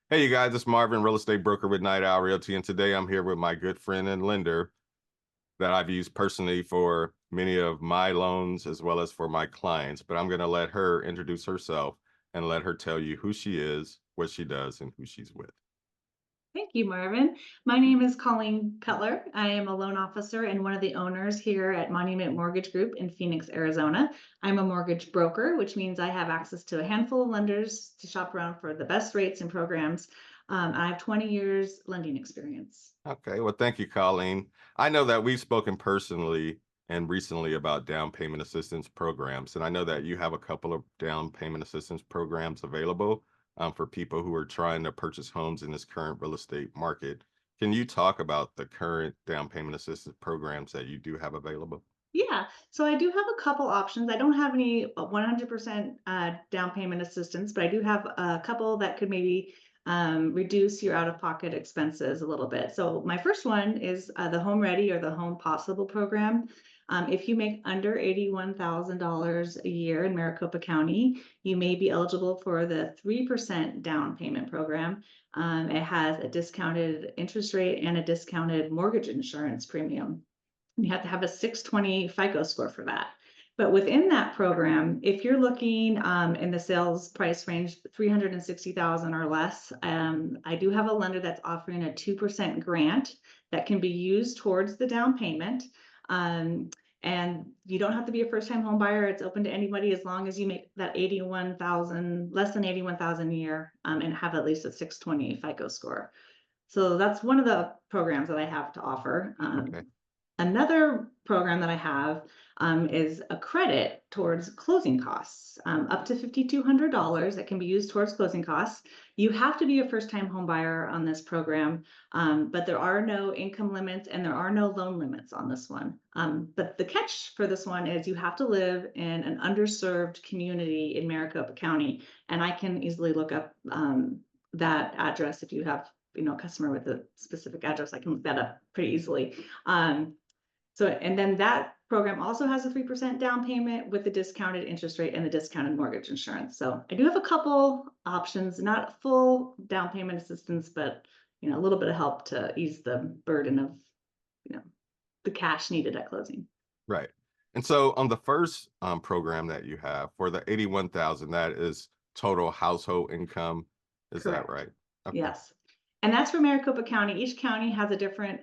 Hey, you guys, it's Marvin, real estate broker with Night Owl Realty, and today I'm here with my good friend and lender that I've used personally for many of my loans as well as for my clients. But I'm going to let her introduce herself and let her tell you who she is, what she does, and who she's with. Thank you, Marvin. My name is Colleen Cutler. I am a loan officer and one of the owners here at Monument Mortgage Group in Phoenix, Arizona. I'm a mortgage broker, which means I have access to a handful of lenders to shop around for the best rates and programs. I have 20 years lending experience. Okay, well, thank you, Colleen. I know that we've spoken personally and recently about down payment assistance programs, and I know that you have a couple of down payment assistance programs available for people who are trying to purchase homes in this current real estate market. Can you talk about the current down payment assistance programs that you do have available? Yeah, so I do have a couple options. I don't have any 100% down payment assistance, but I do have a couple that could maybe reduce your out-of-pocket expenses a little bit. So my first one is the HomeReady or the Home Possible program. If you make under $81,000 a year in Maricopa County, you may be eligible for the 3% down payment program. It has a discounted interest rate and a discounted mortgage insurance premium. You have to have a 620 FICO score for that. But within that program, if you're looking in the sales price range 360,000 or less, I do have a lender that's offering a 2% grant that can be used towards the down payment. And you don't have to be a first-time home buyer. It's open to anybody as long as you make that 81,000, less than 81,000 a year, and have at least a 620 FICO score. So that's one of the programs that I have to offer. Okay. Another program that I have is a credit towards closing costs, up to $5,200 that can be used towards closing costs. You have to be a first-time home buyer on this program, but there are no income limits and there are no loan limits on this one. But the catch for this one is you have to live in an underserved community in Maricopa County, and I can easily look up that address if you have a customer with a specific address. I can look that up pretty easily. And then that program also has a 3% down payment with the discounted interest rate and the discounted mortgage insurance. So I do have a couple options, not full down payment assistance, but a little bit of help to ease the burden of the cash needed at closing. Right. And so on the first program that you have for the 81,000, that is total household income. Is that Correct. right? Okay. Yes. And that's for Maricopa County. Each county has a different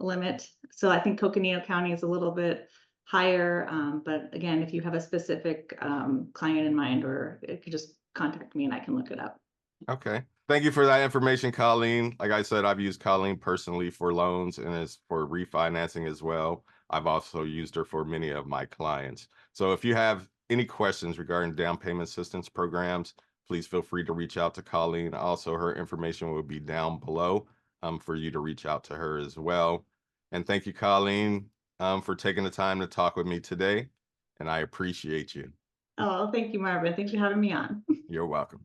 limit. So I think Coconino County is a little bit higher. But again, if you have a specific client in mind, or you could just contact me and I can look it up. Okay. Thank you for that information, Colleen. Like I said, I've used Colleen personally for loans and as for refinancing as well. I've also used her for many of my clients. So if you have any questions regarding down payment assistance programs, please feel free to reach out to Colleen. Also, her information will be down below for you to reach out to her as well. And thank you, Colleen, for taking the time to talk with me today. And I appreciate you. Oh, thank you, Marvin. Thanks for having me on. You're welcome.